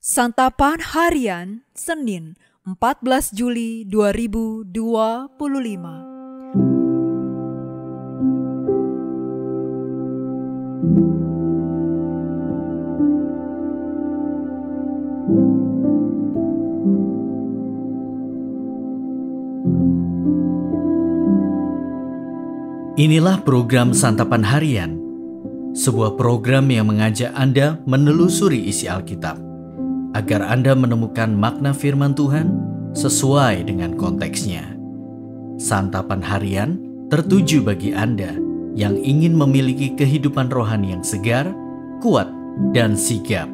Santapan Harian Senin 14 Juli 2025. Inilah program Santapan Harian, sebuah program yang mengajak Anda menelusuri isi Alkitab, agar Anda menemukan makna firman Tuhan sesuai dengan konteksnya. Santapan Harian tertuju bagi Anda yang ingin memiliki kehidupan rohani yang segar, kuat, dan sigap.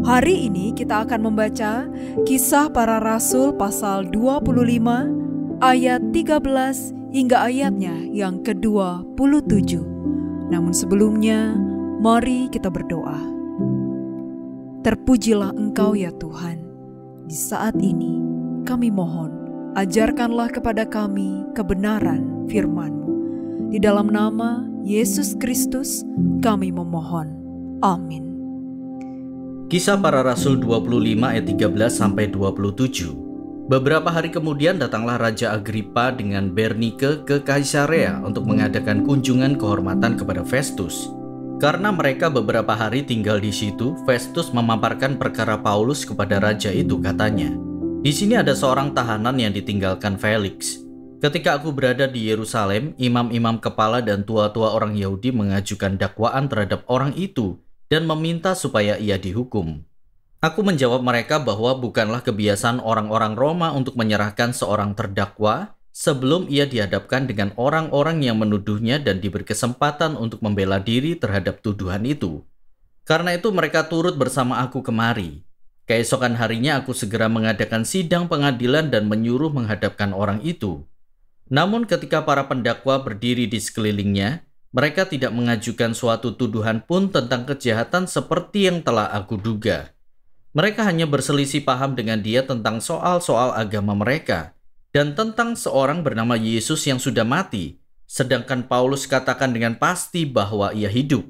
Hari ini kita akan membaca Kisah Para Rasul pasal 25 ayat 13 hingga ayatnya yang ke-27. Namun sebelumnya, mari kita berdoa. Terpujilah Engkau ya Tuhan. Di saat ini kami mohon, ajarkanlah kepada kami kebenaran firman-Mu. Di dalam nama Yesus Kristus kami memohon. Amin. Kisah Para Rasul 25 ayat 13-27. Beberapa hari kemudian datanglah Raja Agripa dengan Bernike ke Kaisarea untuk mengadakan kunjungan kehormatan kepada Festus. Karena mereka beberapa hari tinggal di situ, Festus memaparkan perkara Paulus kepada raja itu, katanya, "Di sini ada seorang tahanan yang ditinggalkan Felix. Ketika aku berada di Yerusalem, imam-imam kepala dan tua-tua orang Yahudi mengajukan dakwaan terhadap orang itu dan meminta supaya ia dihukum. Aku menjawab mereka bahwa bukanlah kebiasaan orang-orang Roma untuk menyerahkan seorang terdakwa sebelum ia dihadapkan dengan orang-orang yang menuduhnya dan diberi kesempatan untuk membela diri terhadap tuduhan itu. Karena itu mereka turut bersama aku kemari. Keesokan harinya aku segera mengadakan sidang pengadilan dan menyuruh menghadapkan orang itu. Namun ketika para pendakwa berdiri di sekelilingnya, mereka tidak mengajukan suatu tuduhan pun tentang kejahatan seperti yang telah aku duga. Mereka hanya berselisih paham dengan dia tentang soal-soal agama mereka dan tentang seorang bernama Yesus yang sudah mati, sedangkan Paulus katakan dengan pasti bahwa ia hidup.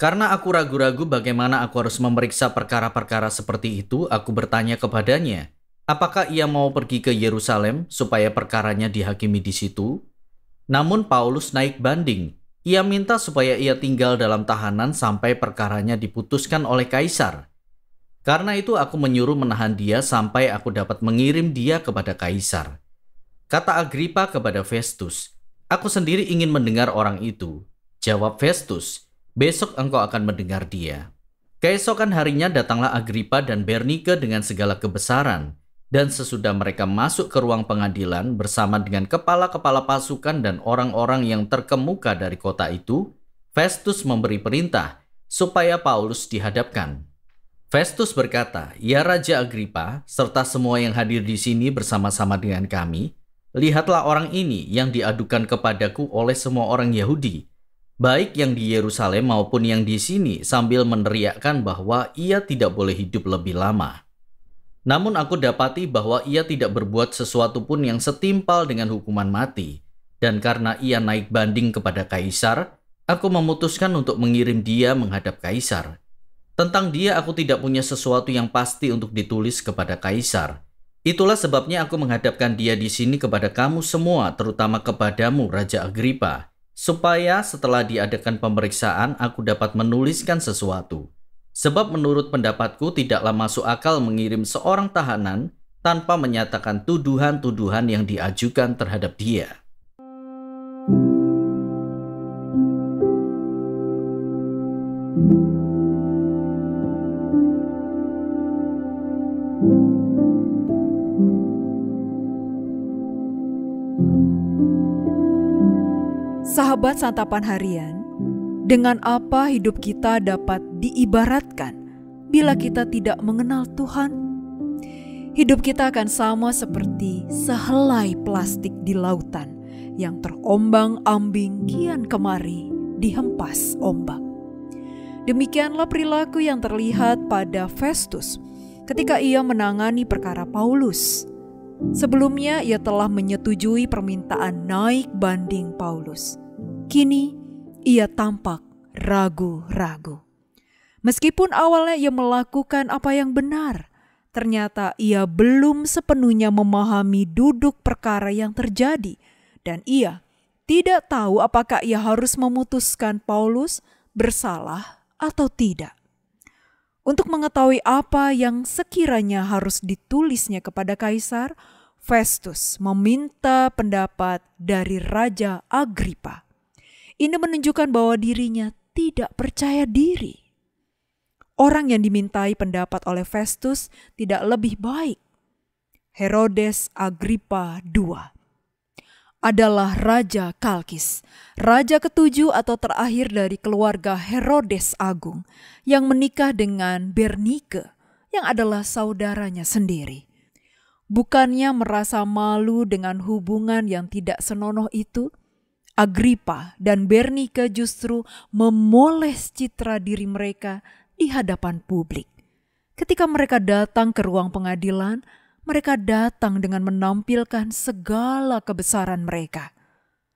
Karena aku ragu-ragu bagaimana aku harus memeriksa perkara-perkara seperti itu, aku bertanya kepadanya, apakah ia mau pergi ke Yerusalem supaya perkaranya dihakimi di situ? Namun Paulus naik banding. Ia minta supaya ia tinggal dalam tahanan sampai perkaranya diputuskan oleh Kaisar. Karena itu aku menyuruh menahan dia sampai aku dapat mengirim dia kepada Kaisar. Kata Agripa kepada Festus, "Aku sendiri ingin mendengar orang itu." Jawab Festus, "Besok engkau akan mendengar dia." Keesokan harinya datanglah Agripa dan Bernike dengan segala kebesaran, dan sesudah mereka masuk ke ruang pengadilan bersama dengan kepala-kepala pasukan dan orang-orang yang terkemuka dari kota itu, Festus memberi perintah supaya Paulus dihadapkan. Festus berkata, "Ya Raja Agripa, serta semua yang hadir di sini bersama-sama dengan kami, lihatlah orang ini yang diadukan kepadaku oleh semua orang Yahudi, baik yang di Yerusalem maupun yang di sini, sambil meneriakkan bahwa ia tidak boleh hidup lebih lama. Namun aku dapati bahwa ia tidak berbuat sesuatu pun yang setimpal dengan hukuman mati, dan karena ia naik banding kepada Kaisar, aku memutuskan untuk mengirim dia menghadap Kaisar. Tentang dia aku tidak punya sesuatu yang pasti untuk ditulis kepada Kaisar. Itulah sebabnya aku menghadapkan dia di sini kepada kamu semua, terutama kepadamu, Raja Agripa, supaya setelah diadakan pemeriksaan aku dapat menuliskan sesuatu. Sebab menurut pendapatku tidaklah masuk akal mengirim seorang tahanan tanpa menyatakan tuduhan-tuduhan yang diajukan terhadap dia." Sahabat Santapan Harian, dengan apa hidup kita dapat diibaratkan bila kita tidak mengenal Tuhan? Hidup kita akan sama seperti sehelai plastik di lautan yang terombang-ambing kian kemari dihempas ombak. Demikianlah perilaku yang terlihat pada Festus ketika ia menangani perkara Paulus. Sebelumnya ia telah menyetujui permintaan naik banding Paulus. Kini ia tampak ragu-ragu. Meskipun awalnya ia melakukan apa yang benar, ternyata ia belum sepenuhnya memahami duduk perkara yang terjadi, dan ia tidak tahu apakah ia harus memutuskan Paulus bersalah atau tidak. Untuk mengetahui apa yang sekiranya harus ditulisnya kepada Kaisar, Festus meminta pendapat dari Raja Agripa. Ini menunjukkan bahwa dirinya tidak percaya diri. Orang yang dimintai pendapat oleh Festus tidak lebih baik. Herodes Agripa II adalah Raja Kalkis, raja ketujuh atau terakhir dari keluarga Herodes Agung yang menikah dengan Bernike yang adalah saudaranya sendiri. Bukannya merasa malu dengan hubungan yang tidak senonoh itu, Agripa dan Bernike justru memoles citra diri mereka di hadapan publik. Ketika mereka datang ke ruang pengadilan, mereka datang dengan menampilkan segala kebesaran mereka.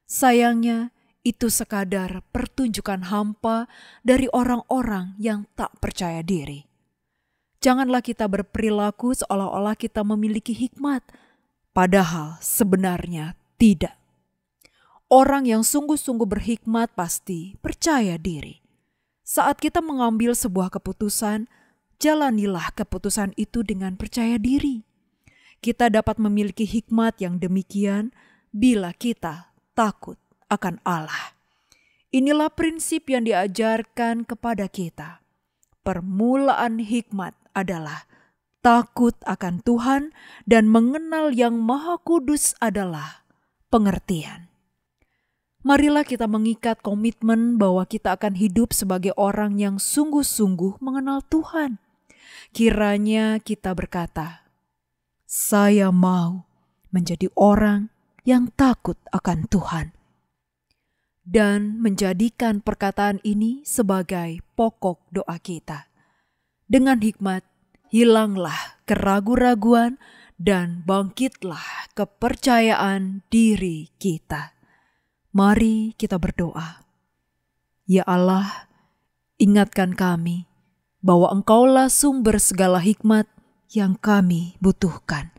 Sayangnya, itu sekadar pertunjukan hampa dari orang-orang yang tak percaya diri. Janganlah kita berperilaku seolah-olah kita memiliki hikmat, padahal sebenarnya tidak. Orang yang sungguh-sungguh berhikmat pasti percaya diri. Saat kita mengambil sebuah keputusan, jalanilah keputusan itu dengan percaya diri. Kita dapat memiliki hikmat yang demikian bila kita takut akan Allah. Inilah prinsip yang diajarkan kepada kita. Permulaan hikmat adalah takut akan Tuhan dan mengenal Yang Maha Kudus adalah pengertian. Marilah kita mengikat komitmen bahwa kita akan hidup sebagai orang yang sungguh-sungguh mengenal Tuhan. Kiranya kita berkata, "Saya mau menjadi orang yang takut akan Tuhan." Dan menjadikan perkataan ini sebagai pokok doa kita. Dengan hikmat, hilanglah keraguan-raguan dan bangkitlah kepercayaan diri kita. Mari kita berdoa. Ya Allah, ingatkan kami bahwa Engkaulah sumber segala hikmat yang kami butuhkan.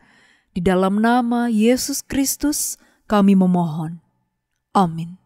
Di dalam nama Yesus Kristus kami memohon. Amin.